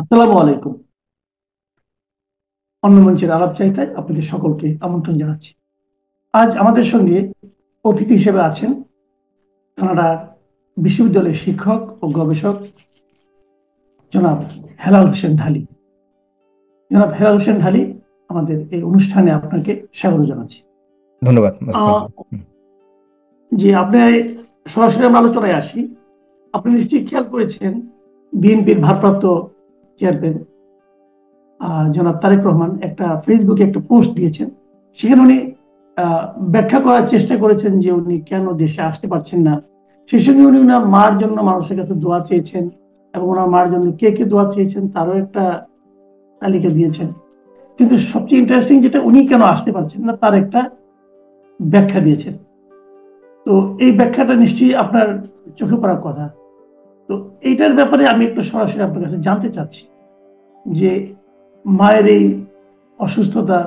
আসসালামু আলাইকুম। অন্য মঞ্চের আলাপ চাইতায় আপনাদের সকলকে আমন্ত্রণ জানাচ্ছি। আজ আমাদের সঙ্গে অতিথি হিসেবে আছেন কানাডার বিশ্ববিদ্যালয়ের শিক্ষক ও গবেষক জনাব হেলাল হোসেন ঢালী। জনাব হেলাল হোসেন ঢালী, আমাদের এই অনুষ্ঠানে আপনাকে স্বাগত জানাচ্ছি। ধন্যবাদ মাসুদ। যে আপনি সরাসরি আমরা আলোচনায় আসি। আপনি নিশ্চয়ই খেয়াল করেছেন বিএনপির ভারপ্রাপ্ত চেয়ারম্যান জনাব তারেক রহমান একটা ফেসবুকে একটা পোস্ট দিয়েছেন। সেখানে উনি আহ, ব্যাখ্যা করার চেষ্টা করেছেন যে উনি কেন দেশে আসতে পারছেন না। সেই সঙ্গে উনি ওনার মার জন্য মানুষের কাছে দোয়া চেয়েছেন এবং ওনার মার জন্য কে কে দোয়া চেয়েছেন তারও একটা তালিকা দিয়েছেন। কিন্তু সবচেয়ে ইন্টারেস্টিং যেটা, উনি কেন আসতে পারছেন না তার একটা ব্যাখ্যা দিয়েছেন। তো এই ব্যাখ্যাটা নিশ্চয়ই আপনার চোখে পড়ার কথা। তো এইটার ব্যাপারে আমি একটু সরাসরি আপনার কাছে জানতে চাচ্ছি যে মায়ের এই অসুস্থতা,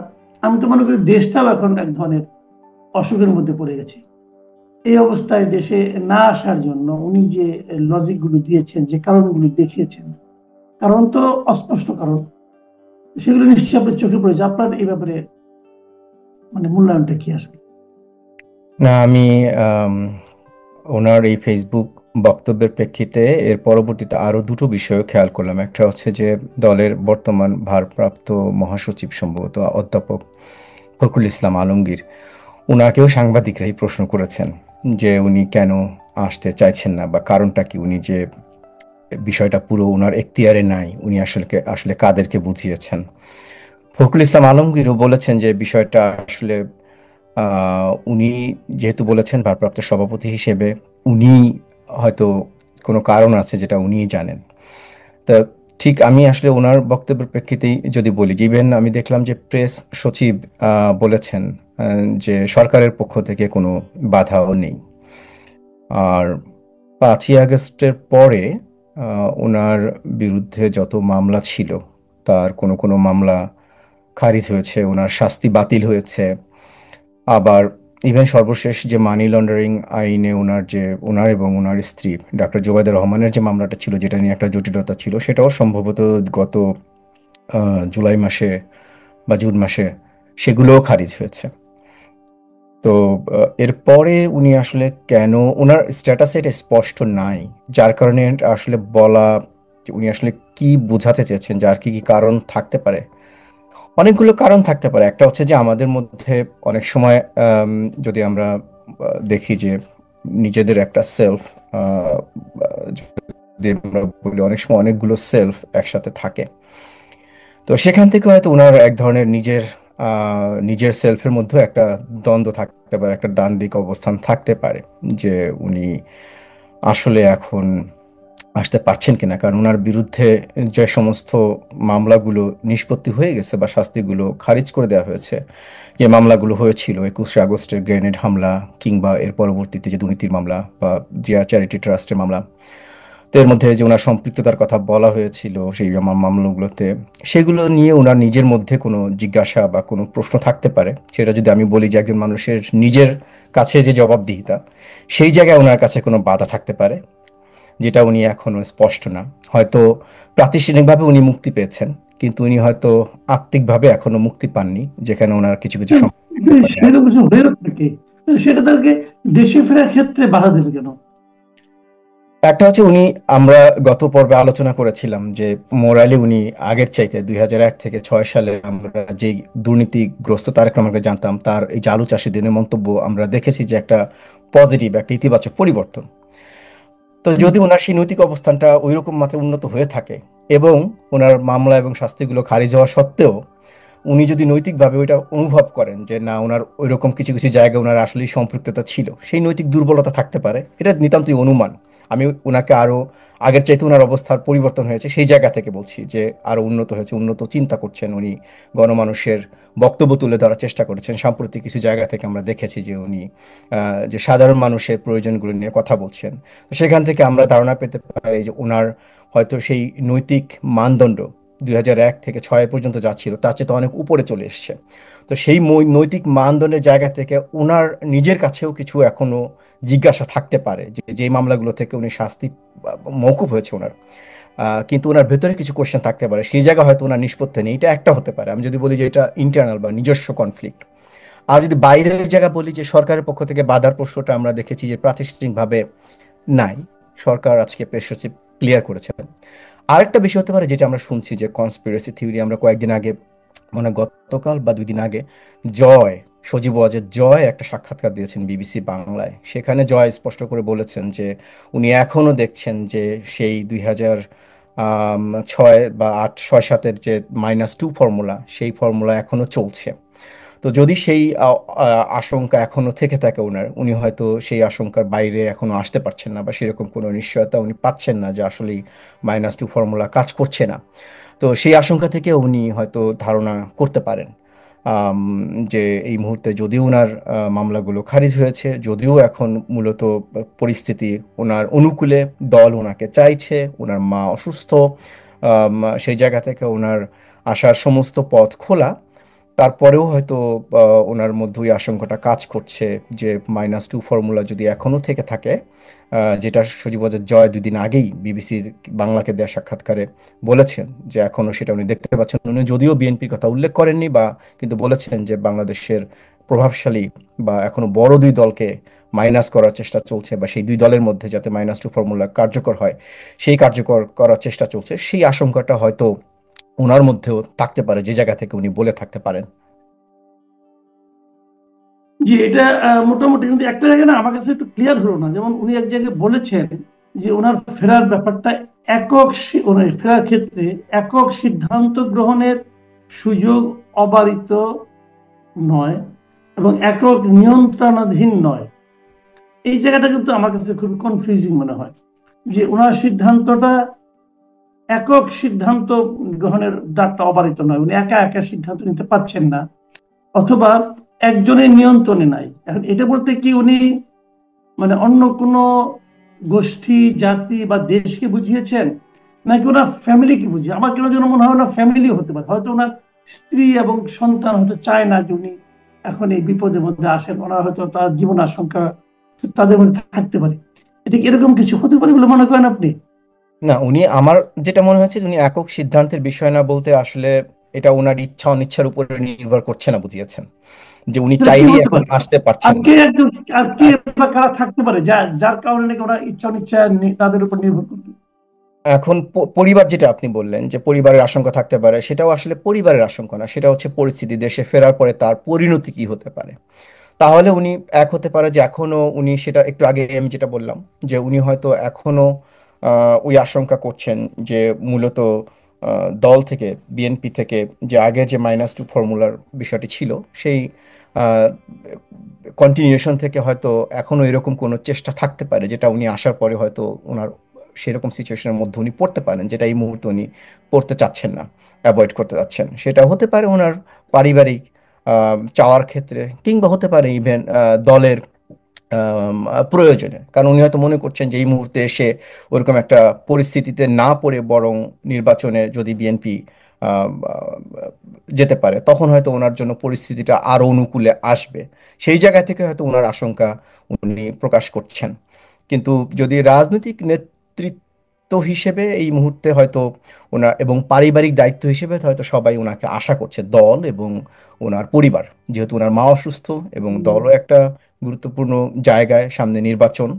আমি তো মনে করি দেশটাও এখন এক ধরনের অসুখের মধ্যে পড়ে গেছে। এই অবস্থায় দেশে না আসার জন্য উনি যে লজিক গুলো দিয়েছেন, যে কারণগুলো দেখিয়েছেন, কারণ তো অস্পষ্ট কারণ, সেগুলো নিশ্চয়ই আপনার চোখে পড়েছে। আপনার এই ব্যাপারে মানে মূল্যায়নটা কি আসবে? না, আমি আম, ওনার এই ফেসবুক বক্তব্যের প্রেক্ষিতে এর পরবর্তীতে আরো দুটো বিষয় খেয়াল করলাম। একটা হচ্ছে যে দলের বর্তমান ভারপ্রাপ্ত মহাসচিব সম্ভবত অধ্যাপক ফখরুল ইসলাম আলমগীর, ওনাকেও সাংবাদিকরাই প্রশ্ন করেছেন যে উনি কেন আসতে চাইছেন না বা কারণটা কি। উনি যে বিষয়টা পুরো ওনার এখতিয়ারে নাই, উনি আসলে আসলে কাদেরকে বুঝিয়েছেন। ফখরুল ইসলাম আলমগীরও বলেছেন যে বিষয়টা আসলে উনি যেহেতু বলেছেন ভারপ্রাপ্ত সভাপতি হিসেবে, উনি হয়তো কোনো কারণ আছে যেটা উনিই জানেন। তা ঠিক আমি আসলে ওনার বক্তব্যের প্রেক্ষিতেই যদি বলি, যে ইভেন আমি দেখলাম যে প্রেস সচিব বলেছেন যে সরকারের পক্ষ থেকে কোনো বাধাও নেই। আর 5ই আগস্টের পরে ওনার বিরুদ্ধে যত মামলা ছিল তার কোনো কোনো মামলা খারিজ হয়েছে, ওনার শাস্তি বাতিল হয়েছে। আবার ইভেন সর্বশেষ যে মানি লন্ডারিং আইনে ওনার এবং ওনার স্ত্রী ডক্টর জোবায়দা রহমানের যে মামলাটা ছিল, যেটা নিয়ে একটা জটিলতা ছিল, সেটাও সম্ভবত গত জুলাই মাসে বা জুন মাসে সেগুলোও খারিজ হয়েছে। তো এরপরে উনি আসলে কেন, ওনার স্ট্যাটাসে এটা স্পষ্ট নাই, যার কারণে এটা আসলে বলা যে উনি আসলে কি বোঝাতে চেয়েছেন, যার কি কি কারণ থাকতে পারে। অনেকগুলো কারণ থাকতে পারে। একটা হচ্ছে যে আমাদের মধ্যে অনেক সময় যদি আমরা দেখি যে নিজেদের একটা সেলফ, যদি আমরা বলি, অনেক সময় অনেকগুলো সেলফ একসাথে থাকে। তো সেখান থেকে হয়তো ওনার এক ধরনের নিজের সেলফের মধ্যে একটা দ্বন্দ্ব থাকতে পারে, একটা ডান দিক অবস্থান থাকতে পারে, যে উনি আসলে এখন আসতে পারছেন কিনা। কারণ ওনার বিরুদ্ধে যে সমস্ত মামলাগুলো নিষ্পত্তি হয়ে গেছে বা শাস্তিগুলো খারিজ করে দেওয়া হয়েছে, যে মামলাগুলো হয়েছিল 21শে আগস্টের গ্রেনেড হামলা, কিংবা এর পরবর্তীতে যে দুর্নীতির মামলা বা জিয়া চ্যারিটি ট্রাস্টের মামলা, তো এর মধ্যে যে ওনার সম্পৃক্ততার কথা বলা হয়েছিল সেই মামলাগুলোতে, সেগুলো নিয়ে ওনার নিজের মধ্যে কোনো জিজ্ঞাসা বা কোনো প্রশ্ন থাকতে পারে। সেটা যদি আমি বলি যে একজন মানুষের নিজের কাছে যে জবাবদিহিতা, সেই জায়গায় ওনার কাছে কোনো বাধা থাকতে পারে, যেটা উনি এখনো স্পষ্ট না। হয়তো প্রাতিষ্ঠানিকভাবে উনি মুক্তি পেয়েছেন, কিন্তু উনি হয়তো আত্মিকভাবে এখনো মুক্তি পাননি, যেখানে ওনার কিছু কিছু সমস্যা থাকতে পারে। সেরকম কিছু হয়ে থাকে, সেটা তাদেরকে দেশে ফেরার ক্ষেত্রে বাধা দেবে কেন? একটা হচ্ছে উনি, আমরা গত পর্বে আলোচনা করেছিলাম যে মোরালি উনি আগের চাইতে 2001 থেকে 2006 সালে আমরা যে দুর্নীতিগ্রস্ত তারেক রহমানকে জানতাম, তার এই যে আলু চাষী দিনের মন্তব্য, আমরা দেখেছি যে একটা পজিটিভ, একটা ইতিবাচক পরিবর্তন। তো যদি ওনার সেই নৈতিক অবস্থানটা ওইরকম মাত্রায় উন্নত হয়ে থাকে, এবং ওনার মামলা এবং শাস্তিগুলো খারিজ হওয়া সত্ত্বেও উনি যদি নৈতিকভাবে ওইটা অনুভব করেন যে না, ওনার ওইরকম কিছু কিছু জায়গায় ওনার আসলেই সম্পৃক্ততা ছিল, সেই নৈতিক দুর্বলতা থাকতে পারে, এটা নিতান্তই অনুমান। আমি ওনাকে আরো আগের চাইতে ওনার অবস্থার পরিবর্তন হয়েছে সেই জায়গা থেকে বলছি, যে আরো উন্নত হয়েছে, উন্নত চিন্তা করছেন উনি, গণমানুষের বক্তব্য তুলে ধরার চেষ্টা করেছেন। সাম্প্রতিক কিছু জায়গা থেকে আমরা দেখেছি যে উনি যে সাধারণ মানুষের প্রয়োজনগুলো নিয়ে কথা বলছেন। তো সেখান থেকে আমরা ধারণা পেতে পারি যে ওনার হয়তো সেই নৈতিক মানদণ্ড 2001 থেকে 2006 পর্যন্ত যা ছিল তার চেয়ে তো অনেক উপরে চলে এসছে। তো সেই নৈতিক মানদণ্ডের জায়গা থেকে ওনার নিজের কাছেও কিছু এখনো জিজ্ঞাসা থাকতে পারে, যে যে মামলাগুলো থেকে উনি শাস্তি মওকুফ হয়েছে ওনার, কিন্তু ওনার ভেতরে কিছু কোশ্চেন থাকতে পারে, সেই জায়গায় হয়তো ওনার নিষ্পত্তি নেই, এটা একটা হতে পারে। আমি যদি বলি যে এটা ইন্টারনাল বা নিজস্ব কনফ্লিক্ট। আর যদি বাইরের জায়গা বলি, যে সরকারের পক্ষ থেকে বাধার প্রশ্নটা আমরা দেখেছি যে প্রাতিষ্ঠানিকভাবে নাই, সরকার আজকে প্রেশার ক্লিয়ার করেছে। আরেকটা বিষয় হতে পারে যেটা আমরা শুনছি, যে কনস্পিরেসি থিওরি, আমরা কয়েকদিন আগে, মানে গতকাল বা 2 দিন আগে, জয়, সজীব ওয়াজেদ জয় একটা সাক্ষাৎকার দিয়েছেন বিবিসি বাংলায়। সেখানে জয় স্পষ্ট করে বলেছেন যে উনি এখনো দেখছেন যে সেই 2006 বা 8, 6, 7-এর যে -2 ফর্মুলা, সেই ফর্মুলা এখনো চলছে। তো যদি সেই আশঙ্কা এখনো থেকে থাকে ওনার, উনি হয়তো সেই আশঙ্কার বাইরে এখনো আসতে পারছেন না, বা সেরকম কোনো নিশ্চয়তা উনি পাচ্ছেন না যে আসলেই -2 ফর্মুলা কাজ করছে না। তো সেই আশঙ্কা থেকে উনি হয়তো ধারণা করতে পারেন আম, যে এই মুহূর্তে যদিও ওনার মামলাগুলো খারিজ হয়েছে, যদিও এখন মূলত পরিস্থিতি ওনার অনুকূলে, দল ওনাকে চাইছে, ওনার মা অসুস্থ, সেই জায়গা থেকে ওনার আসার সমস্ত পথ খোলা, তারপরেও হয়তো ওনার মধ্যে ওই আশঙ্কাটা কাজ করছে যে -2 ফর্মুলা যদি এখনো থেকে থাকে, যেটা সজীব ওয়াজেদ জয় 2 দিন আগেই বিবিসির বাংলাকে দেয়া সাক্ষাৎকারে বলেছেন যে এখনো সেটা উনি দেখতে পাচ্ছেন। উনি যদিও বিএনপির কথা উল্লেখ করেননি, বা কিন্তু বলেছেন যে বাংলাদেশের প্রভাবশালী বা এখনো বড় 2 দলকে মাইনাস করার চেষ্টা চলছে, বা সেই 2 দলের মধ্যে যাতে -2 ফর্মুলা কার্যকর হয় সেই কার্যকর করার চেষ্টা চলছে। সেই আশঙ্কাটা হয়তো ওনার মধ্যেও থাকতে পারে, যে জায়গা থেকে উনি বলে থাকতে পারেন। জি, এটা মোটামুটি, কিন্তু একটা জায়গায় না আমার কাছে একটু ক্লিয়ার হলো না। যেমন উনি এক জায়গায় বলেছেন যে ওনার ফেরার ব্যাপারটা ওনার ফেরার ক্ষেত্রে একক সিদ্ধান্ত গ্রহণের সুযোগ অবারিত নয় এবং একক নিয়ন্ত্রণাধীন নয়। এই জায়গাটা কিন্তু আমার কাছে খুব কনফিউজিং মনে হয়, যে ওনার সিদ্ধান্তটা একক সিদ্ধান্ত গ্রহণের দ্বারটা অবারিত নয়, উনি একা একা সিদ্ধান্ত নিতে পারছেন না, অথবা একজনের নিয়ন্ত্রণে নাই। এখন এটা বলতে কি উনি মানে অন্য কোনো গোষ্ঠী, জাতি বা দেশকে বুঝিয়েছেন, নাকি ওনার ফ্যামিলিকে বুঝিয়ে? আমার কেন যেন মনে হয় ওনার ফ্যামিলি হতে পারে, হয়তো ওনার স্ত্রী এবং সন্তান হয়তো চায় না যে উনি এখন এই বিপদের মধ্যে আসেন, ওনার হয়তো তার জীবন আশঙ্কা তাদের মধ্যে থাকতে পারে। এটা কি এরকম কিছু হতে পারে বলে মনে করেন আপনি? না, উনি, আমার যেটা মনে হয়েছে, উনি একক সিদ্ধান্তের বিষয় না বলতে আসলে এটা ওনার ইচ্ছা অনিচ্ছার উপরে নির্ভর করছে না বুঝিয়েছেন, যে উনি সেটা কি চাইলেই হতে এখন পারে? আসতে আর পারছেন না। কে একজন, আর কে বা কারা থাকতে পারে যার কারণে নাকি ওরা ইচ্ছা অনিচ্ছা তাদের উপর নির্ভর করবে? এখন পরিবার, যেটা আপনি বললেন যে পরিবারের আশঙ্কা থাকতে পারে, সেটাও আসলে পরিবারের আশঙ্কা না, সেটা হচ্ছে পরিস্থিতি, দেশে ফেরার পরে তার পরিণতি কি হতে পারে। তাহলে উনি এক হতে পারে যে এখনো উনি, সেটা একটু আগে আমি যেটা বললাম, যে উনি হয়তো এখনো ওই আশঙ্কা করছেন যে মূলত দল থেকে, বিএনপি থেকে, যে আগের যে -2 ফর্মুলার বিষয়টি ছিল, সেই কন্টিনিউশন থেকে হয়তো এখনো এরকম কোনো চেষ্টা থাকতে পারে, যেটা উনি আসার পরে হয়তো ওনার সেরকম সিচুয়েশনের মধ্যে উনি পড়তে পারেন, যেটা এই মুহূর্তে উনি পড়তে চাচ্ছেন না, অ্যাভয়েড করতে চাচ্ছেন। সেটা হতে পারে ওনার পারিবারিক চাওয়ার ক্ষেত্রে, কিংবা হতে পারে ইভেন দলের প্রয়োজনে, কারণ উনি হয়তো মনে করছেন যে এই মুহূর্তে এসে ওরকম একটা পরিস্থিতিতে না পড়ে, বরং নির্বাচনে যদি বিএনপি যেতে পারে, তখন হয়তো ওনার জন্য পরিস্থিতিটা আরো অনুকূলে আসবে। সেই জায়গা থেকে হয়তো ওনার আশঙ্কা উনি প্রকাশ করছেন। কিন্তু যদি রাজনৈতিক নেতৃত্ব হিসেবে এই মুহূর্তে হয়তো ওনার, এবং পারিবারিক দায়িত্ব হিসেবে হয়তো সবাই ওনাকে আশা করছে, দল এবং ওনার পরিবার, যেহেতু ওনার মা অসুস্থ এবং দলও একটা গুরুত্বপূর্ণ জায়গায়, সামনে নির্বাচন,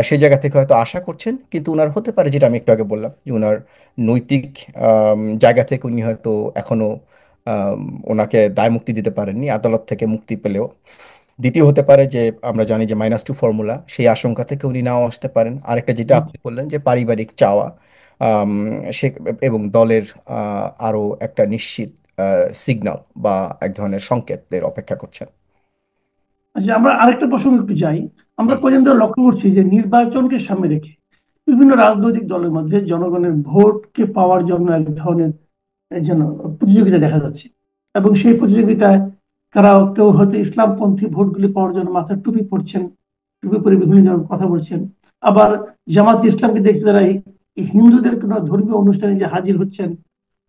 সেই জায়গা থেকে হয়তো আশা করছেন। কিন্তু ওনার হতে পারে, যেটা আমি একটু আগে বললাম, যে ওনার নৈতিক জায়গা থেকে উনি হয়তো এখনো আম, ওনাকে দায় মুক্তি দিতে পারেননি, আদালত থেকে মুক্তি পেলেও। দ্বিতীয় হতে পারে যে আমরা জানি যে -2 ফর্মুলা, সেই আশঙ্কা থেকে উনি নাও আসতে পারেন। আরেকটা যেটা আপনি বললেন যে পারিবারিক চাওয়া, আম, সে, এবং দলের আরো একটা নিশ্চিত সিগন্যাল বা এক ধরনের সংকেতের অপেক্ষা করছেন। আচ্ছা, আমরা আরেকটা প্রসঙ্গে একটু যাই। আমরা জি। পর্যন্ত লক্ষ্য করছি যে নির্বাচনকে সামনে রেখে বিভিন্ন রাজনৈতিক দলের মধ্যে জনগণের ভোটকে পাওয়ার জন্য এক ধরনের যেন প্রতিযোগিতা দেখা যাচ্ছে, এবং সেই প্রতিযোগিতায় কেউ হয়তো ইসলামপন্থী ভোটগুলি পাওয়ার জন্য মাথায় টুপি পরছেন, টুপি পরে বিভিন্ন ধরনের কথা বলছেন। আবার জামাত ইসলামকে দেখতে তারা এই হিন্দুদের কোনো ধর্মীয় অনুষ্ঠানে যে হাজির হচ্ছেন,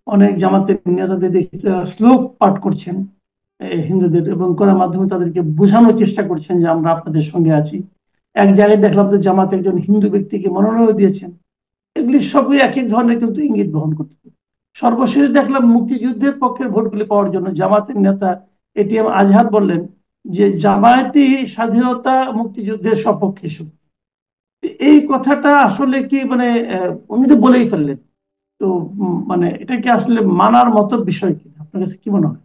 অনেক জামাতের নেতাদের দেখতে তারা শ্লোক পাঠ করছেন হিন্দুদের, এবং করার মাধ্যমে তাদেরকে বোঝানোর চেষ্টা করছেন যে আমরা আপনাদের সঙ্গে আছি। এক জায়গায় দেখলাম তো জামাত একজন হিন্দু ব্যক্তিকে মনোনয়ন দিয়েছেন। এগুলি সবই এক এক ধরনের কিন্তু ইঙ্গিত বহন করতে। সর্বশেষ দেখলাম মুক্তিযুদ্ধের পক্ষের ভোটগুলি পাওয়ার জন্য জামাতের নেতা এটিএম আজহার বললেন যে জামায়াতই স্বাধীনতা মুক্তিযুদ্ধের সপক্ষে শক্তি। এই কথাটা আসলে কি মানে উনি তো বলেই ফেললেন, তো মানে এটা কি আসলে মানার মতো বিষয় কিনা, আপনার কাছে কি মনে হয়?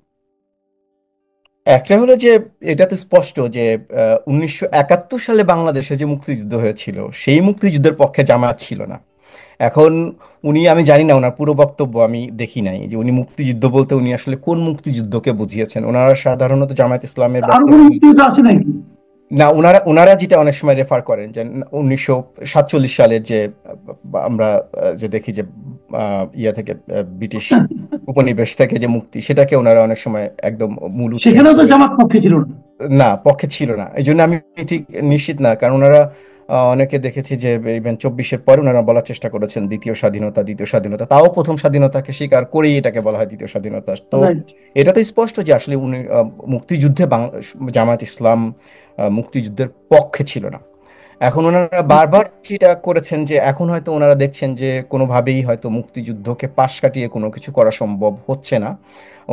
একটা হলো যে এটা তো স্পষ্ট যে 1971 সালে বাংলাদেশে যে মুক্তিযুদ্ধ হয়েছিল সেই মুক্তিযুদ্ধের পক্ষে জামায়াত ছিল না। এখন আমি জানি না, ওনার পুরো বক্তব্য আমি দেখি নাই যে উনি মুক্তিযুদ্ধ বলতে উনি আসলে কোন মুক্তিযুদ্ধকে বুঝিয়েছেন। ওনারা সাধারণত জামায়াত ইসলামের আরো বক্তব্য কোনো মুক্তিযুদ্ধ আছে নাকি? না, ওনারা ওনারা যেটা অনেক সময় রেফার করেন যে 1947 সালের যে আমরা যে দেখি যে ইয়া থেকে ব্রিটিশ উপনিবেশ থেকে যে মুক্তি, সেটাকে ওনারা অনেক সময় একদম মূল উৎস সেখানেও তো হিসেবে জামাত পক্ষে ছিল না। না, পক্ষে ছিল না। এই জন্য আমি ঠিক নিশ্চিত না, কারণ ওনারা অনেকে দেখেছি যে ইভেন 24-এর পরে ওনারা বলার চেষ্টা করেছেন দ্বিতীয় স্বাধীনতা, দ্বিতীয় স্বাধীনতা, তাও প্রথম স্বাধীনতাকে স্বীকার করেই এটাকে বলা হয় দ্বিতীয় স্বাধীনতা। তো রাইট। এটা তো স্পষ্ট যে আসলে উনি মুক্তিযুদ্ধে জামায়াত ইসলাম মুক্তিযুদ্ধের পক্ষে ছিল না। এখন ওনারা বারবার যেটা করেছেন যে এখন হয়তো ওনারা দেখছেন যে কোনোভাবেই হয়তো মুক্তিযুদ্ধকে পাশ কাটিয়ে কোনো কিছু করা সম্ভব হচ্ছে না।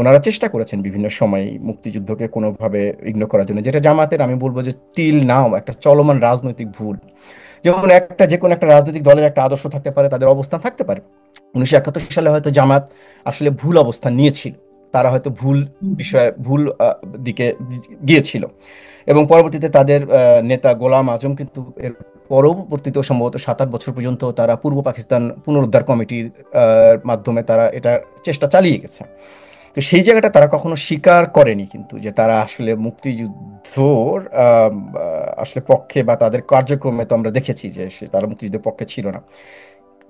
ওনারা চেষ্টা করেছেন বিভিন্ন সময় মুক্তিযুদ্ধকে কোনোভাবে ইগনোর করার জন্য, যেটা জামাতের আমি বলবো যে টিল নাও একটা চলমান রাজনৈতিক ভুল। যেমন যে কোনো একটা রাজনৈতিক দলের একটা আদর্শ থাকতে পারে, তাদের অবস্থান থাকতে পারে। 1971 সালে হয়তো জামাত আসলে ভুল অবস্থান নিয়েছিল, তারা হয়তো ভুল বিষয়ে ভুল দিকে গিয়েছিল, এবং পরবর্তীতে তাদের নেতা গোলাম আজম কিন্তু এর পরবর্তীতেও সম্ভবত 7-8 বছর পর্যন্ত তারা পূর্ব পাকিস্তান পুনরুদ্ধার কমিটির মাধ্যমে তারা এটা চেষ্টা চালিয়ে গেছে। তো সেই জায়গাটা তারা কখনো স্বীকার করেনি কিন্তু যে তারা আসলে মুক্তিযুদ্ধর আসলে পক্ষে বা তাদের কার্যক্রমে তো আমরা দেখেছি যে তারা মুক্তিযুদ্ধের পক্ষে ছিল না।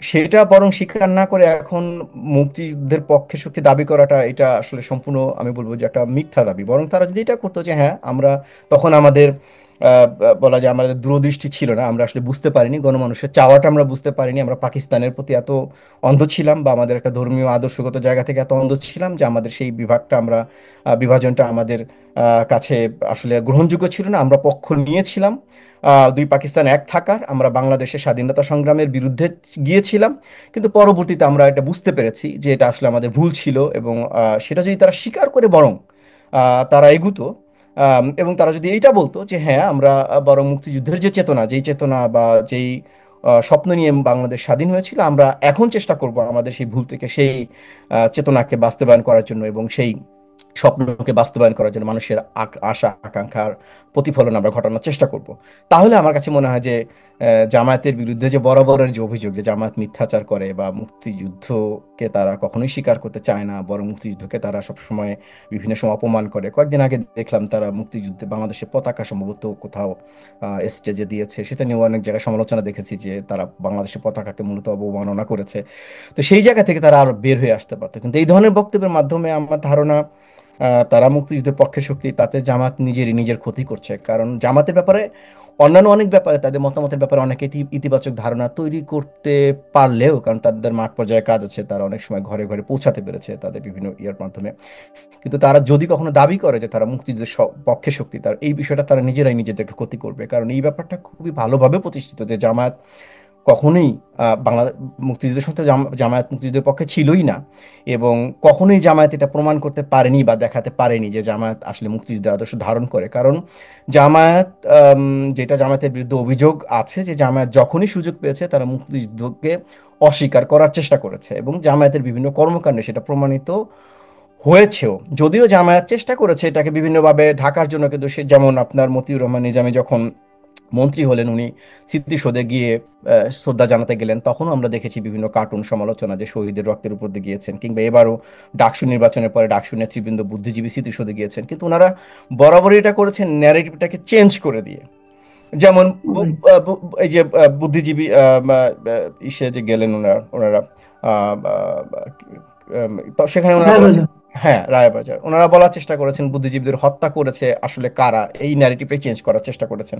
সেটা বরং স্বীকার না করে এখন মুক্তিযুদ্ধের পক্ষে শক্তি দাবি করাটা, এটা আসলে সম্পূর্ণ আমি বলবো যে একটা মিথ্যা দাবি। বরং তারা যদি এটা করতো যে হ্যাঁ আমরা তখন আমাদের বলা যায় আমাদের দূরদৃষ্টি ছিল না, আমরা আসলে বুঝতে পারিনি, গণমানুষের চাওয়াটা আমরা বুঝতে পারিনি, আমরা পাকিস্তানের প্রতি এত অন্ধ ছিলাম বা আমাদের একটা ধর্মীয় আদর্শগত জায়গা থেকে এত অন্ধ ছিলাম যে আমাদের সেই বিভাগটা আমরা বিভাজনটা আমাদের কাছে আসলে গ্রহণযোগ্য ছিল না। আমরা পক্ষ নিয়েছিলাম দুই পাকিস্তান এক থাকার, আমরা বাংলাদেশের স্বাধীনতা সংগ্রামের বিরুদ্ধে গিয়েছিলাম, কিন্তু পরবর্তীতে আমরা এটা বুঝতে পেরেছি যে এটা আসলে আমাদের ভুল ছিল, এবং সেটা যদি তারা স্বীকার করে বরং তারা এগুতো, এবং তারা যদি এইটা বলতো যে হ্যাঁ আমরা বরং মুক্তিযুদ্ধের যে চেতনা, যেই চেতনা বা যেই স্বপ্ন নিয়ে বাংলাদেশ স্বাধীন হয়েছিল, আমরা এখন চেষ্টা করব আমাদের সেই ভুল থেকে সেই চেতনাকে বাস্তবায়ন করার জন্য, এবং সেই স্বপ্নকে বাস্তবায়ন করার জন্য মানুষের আশা আকাঙ্ক্ষার প্রতিফলন আমরা ঘটানোর চেষ্টা করব। তাহলে আমার কাছে মনে হয় যে জামায়াতের বিরুদ্ধে যে বরাবরের যে অভিযোগ যে জামায়াত মিথ্যাচার করে বা মুক্তিযুদ্ধকে তারা কখনোই স্বীকার করতে চায় না, বরং মুক্তিযুদ্ধকে তারা সবসময় বিভিন্ন সময় অপমান করে। কয়েকদিন আগে দেখলাম তারা মুক্তিযুদ্ধে বাংলাদেশের পতাকা সম্ভবত কোথাও স্টেজে দিয়েছে, সেটা নিয়ে অনেক জায়গায় সমালোচনা দেখেছি যে তারা বাংলাদেশের পতাকাকে মূলত অবমাননা করেছে। তো সেই জায়গা থেকে তারা আরো বের হয়ে আসতে পারতো, কিন্তু এই ধরনের বক্তব্যের মাধ্যমে আমার ধারণা তারা মুক্তিযুদ্ধের পক্ষে শক্তি, তাতে জামাত নিজের ক্ষতি করছে। কারণ জামাতের ব্যাপারে অন্যান্য অনেক ব্যাপারে তাদের মতামতের ব্যাপারে অনেকে ইতিবাচক ধারণা তৈরি করতে পারলেও, কারণ তাদের মাঠ পর্যায়ে কাজ আছে, তারা অনেক সময় ঘরে ঘরে পৌঁছাতে পেরেছে তাদের বিভিন্ন ইয়ার মাধ্যমে, কিন্তু তারা যদি কখনো দাবি করে যে তারা মুক্তিযুদ্ধের পক্ষে শক্তি, তার এই বিষয়টা তারা নিজেরাই নিজেদেরকে ক্ষতি করবে। কারণ এই ব্যাপারটা খুবই ভালোভাবে প্রতিষ্ঠিত যে জামায়াত কখনোই বাংলা মুক্তিযুদ্ধের সময় জামায়াত মুক্তিযুদ্ধের পক্ষে ছিলই না, এবং কখনোই জামায়াত এটা প্রমাণ করতে পারেনি বা দেখাতে পারেনি যে জামায়াত আসলে মুক্তিযুদ্ধের আদর্শ ধারণ করে। কারণ জামায়াত যেটা জামায়াতের বিরুদ্ধে অভিযোগ আছে যে জামায়াত যখনই সুযোগ পেয়েছে তারা মুক্তিযুদ্ধকে অস্বীকার করার চেষ্টা করেছে, এবং জামায়াতের বিভিন্ন কর্মকাণ্ডে সেটা প্রমাণিত হয়েছেও। যদিও জামায়াত চেষ্টা করেছে এটাকে বিভিন্নভাবে ঢাকার জন্য, কিন্তু সে যেমন আপনার মতিউর রহমান নিজামী যখন মন্ত্রী হলেন, উনি স্মৃতিসৌধে গিয়ে শ্রদ্ধা জানাতে গেলেন, তখনও আমরা দেখেছি বিভিন্ন কার্টুন সমালোচনা যে শহীদের রক্তের উপর দিয়ে গিয়েছেন, কিংবা এবারও ডাকসু নির্বাচনের পরে ডাকসু নেতৃবৃন্দ বুদ্ধিজীবী স্মৃতিসৌধে গিয়েছেন, কিন্তু ওনারা বরাবরই এটা করেছেন ন্যারেটিভটাকে চেঞ্জ করে দিয়ে। যেমন এই যে বুদ্ধিজীবী ইসে যে গেলেন ওনারা ওনারা আহ, আহ, তো সেখানে ওনারা হ্যাঁ, বলার রাজা। হ্যাঁ রায়বাজার, ওনারা বলার চেষ্টা করেছেন বুদ্ধিজীবীদের হত্যা করেছে আসলে কারা, এই ন্যারেটিভটাই চেঞ্জ করার চেষ্টা করেছেন।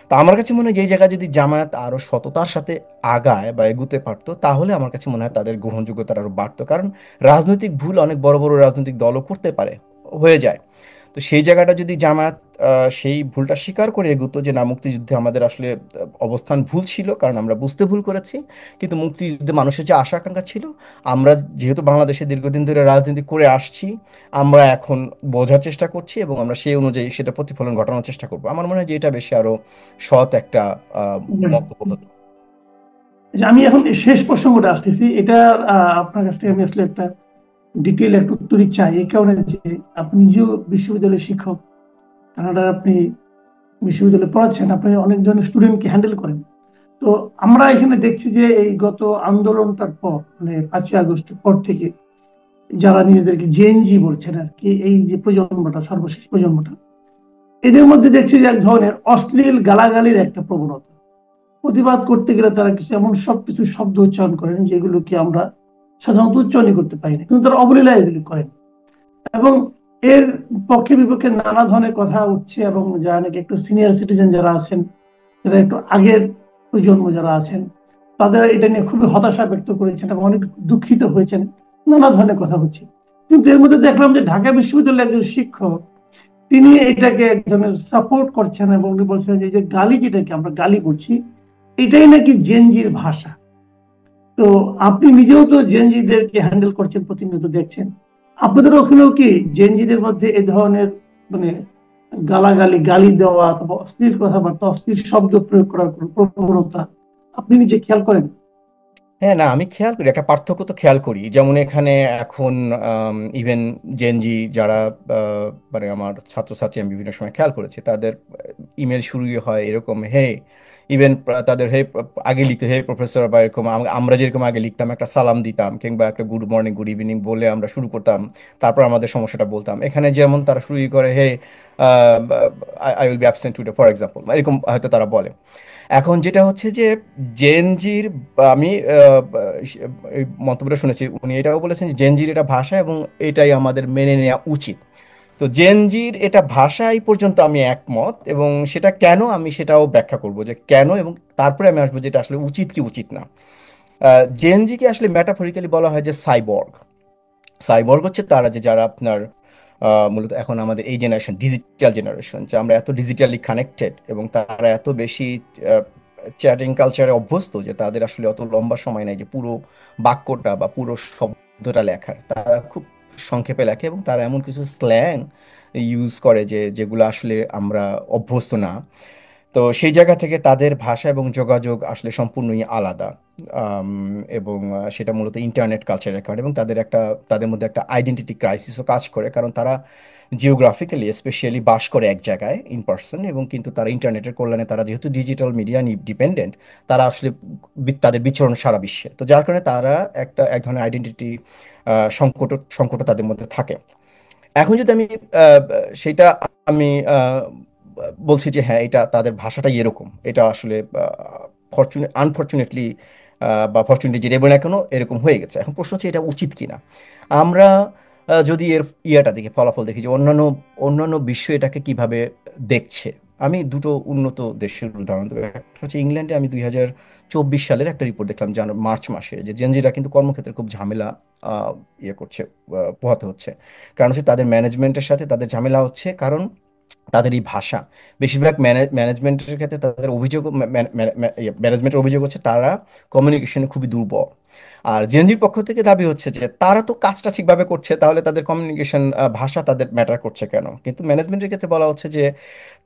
তো আমার কাছে মনে হয় যে এই জায়গায় যদি জামায়াত আরো সততার সাথে আগায় বা এগুতে পারতো, তাহলে আমার কাছে মনে হয় তাদের গ্রহণযোগ্যতা আরো বাড়তো। কারণ রাজনৈতিক ভুল অনেক বড় বড় রাজনৈতিক দলও করতে পারে, হয়ে যায়। তো সেই জায়গাটা যদি জামায়াত সেই ভুলটা স্বীকার করে এগোতো যে না, মুক্তিযুদ্ধে আমাদের আসলে অবস্থান ভুল ছিল কারণ আমরা বুঝতে ভুল করেছি, কিন্তু মুক্তিযুদ্ধে মানুষের যে আশা আকাঙ্ক্ষা ছিল, আমরা যেহেতু বাংলাদেশে দীর্ঘদিন ধরে রাজনীতি করে আসছি, আমরা এখন বোঝার চেষ্টা করছি এবং আমরা সেই অনুযায়ী সেটা প্রতিফলন ঘটানোর চেষ্টা করবো। আমার মনে হয় যে এটা বেশি আরো সৎ একটা মন্তব্য হতো। যে আমি এখন এই শেষ প্রসঙ্গটা আসতেছি, এটা আপনার কাছ থেকে আমি আসলে একটা ডিটেইল একটা উত্তরই চাই, এই কারণে যে আপনি নিজেও বিশ্ববিদ্যালয়ের শিক্ষক, কানাডার আপনি বিশ্ববিদ্যালয়ে পড়াচ্ছেন, আপনি অনেক ধরনের স্টুডেন্টকে হ্যান্ডেল করেন। তো আমরা এখানে দেখছি যে এই গত আন্দোলনটার পর, মানে 5ই আগস্টের পর থেকে যারা নিজেদেরকে জেএনজি বলছেন আর কি, এই যে প্রজন্মটা, সর্বশেষ প্রজন্মটা, এদের মধ্যে দেখছি যে এক ধরনের অশ্লীল গালাগালির একটা প্রবণতা। প্রতিবাদ করতে গেলে তারা কিছু এমন সবকিছু শব্দ উচ্চারণ করেন যেগুলোকে আমরা সাধারণত উচ্চারণই করতে পারি না, কিন্তু তারা অবলীলায় এগুলি করেন। এবং এর পক্ষে বিপক্ষে নানা ধরনের কথা উঠছে, এবং যারা নাকি একটু সিনিয়র সিটিজেন যারা আছেন, যারা একটু আগের প্রজন্ম যারা আছেন, তাদের এটা নিয়ে খুবই হতাশা ব্যক্ত করেছেন এবং অনেক দুঃখিত হয়েছেন। নানা ধরনের কথা হচ্ছে, কিন্তু এর মধ্যে দেখলাম যে ঢাকা বিশ্ববিদ্যালয়ের একজন শিক্ষক, তিনি এটাকে এক ধরনের সাপোর্ট করছেন এবং উনি বলছেন যে এই যে গালি, যেটাকে আমরা গালি বলছি, এটাই নাকি জেনজির ভাষা। তো আপনি নিজেও তো জেনজিদেরকে হ্যান্ডেল করছেন, প্রতিনিয়ত দেখছেন, আপনাদের ওখানেও কি জেনজিদের মধ্যে এ ধরনের মানে গালাগালি, গালি দেওয়া অথবা অশ্লীল কথাবার্তা, অশ্লীল শব্দ প্রয়োগ করার কোনো প্রবণতা আপনি নিজে খেয়াল করেন? হ্যাঁ, না, আমি খেয়াল করি, একটা পার্থক্য তো খেয়াল করি। যেমন এখানে এখন ইভেন জেনজি যারা মানে আমার ছাত্রছাত্রী, আমি বিভিন্ন সময় খেয়াল করেছি তাদের ইমেল শুরুই হয় এরকম, হে, ইভেন তাদের হে আগে লিখতে হে প্রফেসর, বা এরকম আমরা যেরকম আগে লিখতাম, একটা সালাম দিতাম কিংবা একটা গুড মর্নিং গুড ইভিনিং বলে আমরা শুরু করতাম, তারপর আমাদের সমস্যাটা বলতাম। এখানে যেমন তারা শুরুই করে hey, I will be absent today for example, এরকম হয়তো তারা বলে। এখন যেটা হচ্ছে যে জেনজির, আমি এই মন্তব্যটা শুনেছি, উনি এটাও বলেছেন যে জেনজির এটা ভাষা এবং এটাই আমাদের মেনে নেওয়া উচিত। তো জেনজির এটা ভাষা এই পর্যন্ত আমি একমত, এবং সেটা কেন আমি সেটাও ব্যাখ্যা করব যে কেন, এবং তারপরে আমি আসবো যেটা আসলে উচিত কি উচিত না। জেনজিকে আসলে মেটাফরিক্যালি বলা হয় যে সাইবর্গ। সাইবর্গ হচ্ছে তারা যে যারা আপনার মূলত এখন আমাদের এই জেনারেশন, ডিজিটাল জেনারেশন, যে আমরা এত ডিজিটালি কানেক্টেড এবং তারা এত বেশি চ্যাটিং কালচারে অভ্যস্ত যে তাদের আসলে অত লম্বা সময় নেই যে পুরো বাক্যটা বা পুরো শব্দটা লেখার। তারা খুব সংক্ষেপে লেখে এবং তারা এমন কিছু স্ল্যাং ইউজ করে যে যেগুলো আসলে আমরা অভ্যস্ত না। তো সেই জায়গা থেকে তাদের ভাষা এবং যোগাযোগ আসলে সম্পূর্ণই আলাদা। এবং সেটা মূলত ইন্টারনেট কালচারের কারণে, এবং তাদের মধ্যে একটা আইডেন্টিটি ক্রাইসিসও কাজ করে, কারণ তারা জিওগ্রাফিক্যালি স্পেশালি বাস করে এক জায়গায় ইন পার্সন, এবং কিন্তু তারা ইন্টারনেটের কল্যাণে তারা যেহেতু ডিজিটাল মিডিয়া ডিপেন্ডেন্ট, তারা আসলে তাদের বিচরণ সারা বিশ্বে। তো যার কারণে তারা এক ধরনের আইডেন্টিটি সংকট তাদের মধ্যে থাকে। এখন যদি আমি সেটা আমি বলছি যে হ্যাঁ, এটা তাদের ভাষাটাই এরকম, এটা আসলে আনফর্চুনেটলি বা ফর্চুনেটলি, যেটা বলে না কেন, এরকম হয়ে গেছে। এখন প্রশ্ন হচ্ছে এটা উচিত কিনা। আমরা যদি এর ইয়েটা দেখি, ফলাফল দেখি যে অন্যান্য অন্যান্য বিশ্ব এটাকে কিভাবে দেখছে। আমি দুটো উন্নত দেশের উদাহরণ দেবো। একটা হচ্ছে ইংল্যান্ডে আমি 2024 সালের একটা রিপোর্ট দেখলাম, মার্চ মাসে, যে জেনজিরা কিন্তু কর্মক্ষেত্রে খুব ঝামেলা ইয়ে করছে, পোহাতে হচ্ছে। কারণ হচ্ছে তাদের ম্যানেজমেন্টের সাথে তাদের ঝামেলা হচ্ছে, কারণ তাদের এই ভাষা, বেশিরভাগ ম্যানেজমেন্টের ক্ষেত্রে তাদের অভিযোগ, ম্যানেজমেন্টের অভিযোগ হচ্ছে তারা কমিউনিকেশনে খুবই দুর্বল। আর জেনজির পক্ষ থেকে দাবি হচ্ছে যে তারা তো কাজটা ঠিকভাবে করছে, তাহলে তাদের কমিউনিকেশন ভাষা তাদের ম্যাটার করছে কেন। কিন্তু ম্যানেজমেন্টের ক্ষেত্রে বলা হচ্ছে যে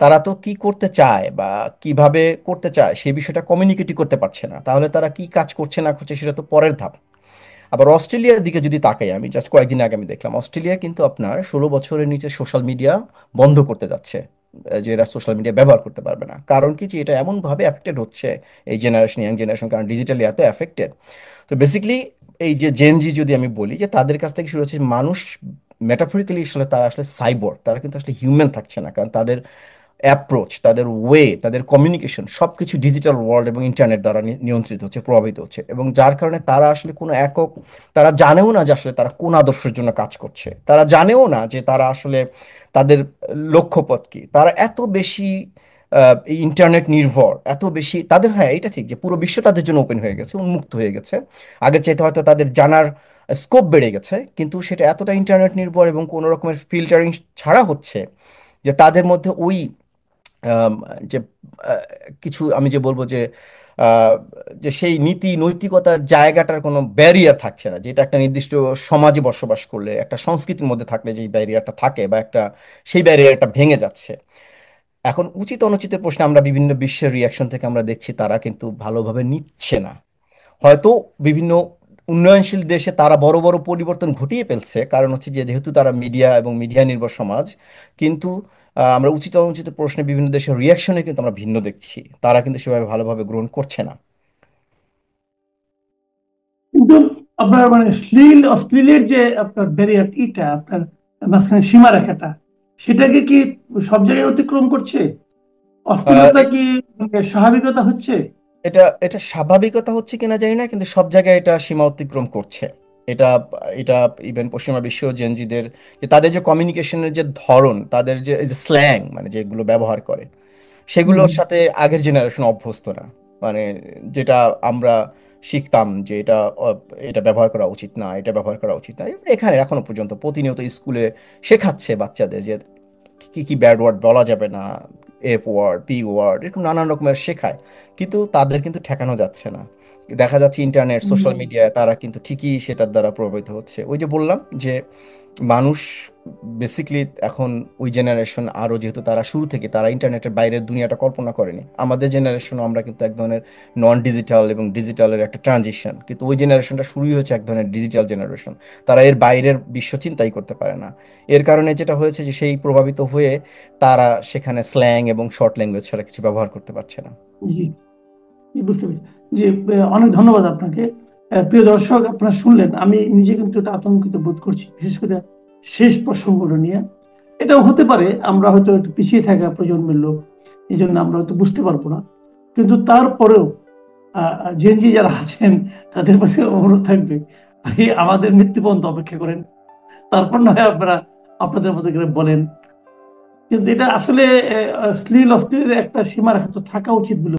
তারা তো কি করতে চায় বা কিভাবে করতে চায় সেই বিষয়টা কমিউনিকেটই করতে পারছে না, তাহলে তারা কি কাজ করছে না করছে সেটা তো পরের ধাপ। আবার অস্ট্রেলিয়ার দিকে যদি তাকাই, আমি জাস্ট কয়েকদিন আগে আমি দেখলাম অস্ট্রেলিয়া কিন্তু আপনার 16 বছরের নিচে সোশ্যাল মিডিয়া বন্ধ করতে যাচ্ছে, যে এরা সোশ্যাল মিডিয়া ব্যবহার করতে পারবে না। কারণ কি, যে এটা এমনভাবে অ্যাফেক্টেড হচ্ছে এই জেনারেশন, ইয়াং জেনারেশন, কারণ ডিজিটালি এত অ্যাফেক্টেড। তো বেসিক্যালি এই যে জেনজি যদি আমি বলি যে তাদের কাছ থেকে শুরু হচ্ছে মানুষ, মেটাফরিক্যালি আসলে তারা আসলে সাইবর, তারা কিন্তু আসলে হিউম্যান থাকছে না, কারণ তাদের অ্যাপ্রোচ, তাদের ওয়ে, তাদের কমিউনিকেশন সবকিছু ডিজিটাল ওয়ার্ল্ড এবং ইন্টারনেট দ্বারা নিয়ন্ত্রিত হচ্ছে, প্রভাবিত হচ্ছে, এবং যার কারণে তারা আসলে কোনো একক, তারা জানেও না যে আসলে তারা কোন আদর্শের জন্য কাজ করছে, তারা জানেও না যে তারা আসলে তাদের লক্ষ্যপথ কি। তারা এত বেশি ইন্টারনেট নির্ভর, এত বেশি তাদের, হ্যাঁ এটা ঠিক যে পুরো বিশ্ব তাদের জন্য ওপেন হয়ে গেছে, উন্মুক্ত হয়ে গেছে, আগের চাইতে হয়তো তাদের জানার স্কোপ বেড়ে গেছে, কিন্তু সেটা এতটা ইন্টারনেট নির্ভর এবং কোনো রকমের ফিল্টারিং ছাড়া হচ্ছে যে তাদের মধ্যে ওই আম, যে আহ, কিছু আমি যে বলবো যে আহ, যে সেই নীতি নৈতিকতার জায়গাটার কোনো ব্যারিয়ার থাকছে না, যেটা একটা নির্দিষ্ট সমাজে বসবাস করলে, একটা সংস্কৃতির মধ্যে থাকলে যেই ব্যারিয়ারটা থাকে, বা একটা সেই ব্যারিয়ারটা ভেঙে যাচ্ছে। এখন উচিত অনুচিতের প্রশ্নে আমরা বিভিন্ন বিশ্বের রিয়াকশন থেকে আমরা দেখছি তারা কিন্তু ভালোভাবে নিচ্ছে না। হয়তো বিভিন্ন উন্নয়নশীল দেশে তারা বড় বড় পরিবর্তন ঘটিয়ে ফেলছে, কারণ হচ্ছে যে যেহেতু তারা মিডিয়া এবং মিডিয়া নির্ভর সমাজ। কিন্তু আমরা উচিত অনুচিত প্রশ্নে বিভিন্ন দেশের রিয়াকশনে কিন্তু আমরা ভিন্ন দেখছি, তারা কিন্তু সেভাবে ভালোভাবে গ্রহণ করছে না। কিন্তু আপনার মানে অশ্লীলের যে আপনার ব্যারিয়ার ইটা আপনার মাঝখানে সীমারেখাটা, সেটাকে কি সব জায়গায় অতিক্রম করছে? আহ, অশ্লীলতা কি মানে স্বাভাবিকতা হচ্ছে? এটা এটা স্বাভাবিকতা হচ্ছে কিনা জানি না, কিন্তু সব জায়গায় এটা সীমা অতিক্রম করছে। এটা এটা ইভেন পশ্চিমা বিশ্ব জেনজিদের যে তাদের যে কমিউনিকেশনের যে ধরন, তাদের যে স্ল্যাং মানে যেগুলো ব্যবহার করে, সেগুলোর হুম। সাথে আগের জেনারেশন অভ্যস্ত না। মানে যেটা আমরা শিখতাম যে এটা এটা ব্যবহার করা উচিত না, এটা ব্যবহার করা উচিত না, even এখানে এখনো পর্যন্ত প্রতিনিয়ত স্কুলে শেখাচ্ছে বাচ্চাদের যে কি কি ব্যাড ওয়ার্ড বলা যাবে না, এফ ওয়ার্ড, পি ওয়ার্ড, এরকম নানান রকমের শেখায়। কিন্তু তাদের কিন্তু ঠেকানো যাচ্ছে না। দেখা যাচ্ছে ইন্টারনেট, সোশ্যাল হুম। মিডিয়ায় তারা কিন্তু ঠিকই সেটার দ্বারা প্রভাবিত হচ্ছে। ওই যে বললাম যে মানুষ বেসিকলি এখন ওই জেনারেশন, আরও যেহেতু তারা শুরু থেকে তারা ইন্টারনেটের বাইরের দুনিয়াটা কল্পনা করেনি, আমাদের জেনারেশনও আমরা কিন্তু এক ধরনের নন ডিজিটাল এবং ডিজিটালের একটা ট্রানজিশন, কিন্তু ওই জেনারেশনটা শুরুই হচ্ছে এক ধরনের ডিজিটাল জেনারেশন। তারা এর বাইরের বিশ্ব চিন্তাই করতে পারে না। এর কারণে যেটা হয়েছে যে সেই প্রভাবিত হয়ে তারা সেখানে স্ল্যাং এবং শর্ট ল্যাঙ্গুয়েজ ছাড়া কিছু ব্যবহার করতে পারছে না। জি, জি, বুঝতে পেরেছি। জি, অনেক ধন্যবাদ আপনাকে। প্রিয় দর্শক, আপনারা শুনলেন, আমি নিজে কিন্তু এটা আতঙ্কিত বোধ করছি, বিশেষ করে শেষ প্রসঙ্গটা নিয়ে। এটাও হতে পারে আমরা হয়তো একটু পিছিয়ে থাকা প্রজন্মের লোক, এই জন্য আমরা হয়তো বুঝতে পারবো না। কিন্তু তারপরেও জেনজি যারা আছেন তাদের কাছে অনুরোধ থাকবে, ভাই আমাদের মৃত্যু পর্যন্ত অপেক্ষা করেন, তারপর না হয় আপনারা আপনাদের মতো করে বলেন। কিন্তু এটা আসলে অশ্লীলের একটা সীমারেখা তো থাকা উচিত বলে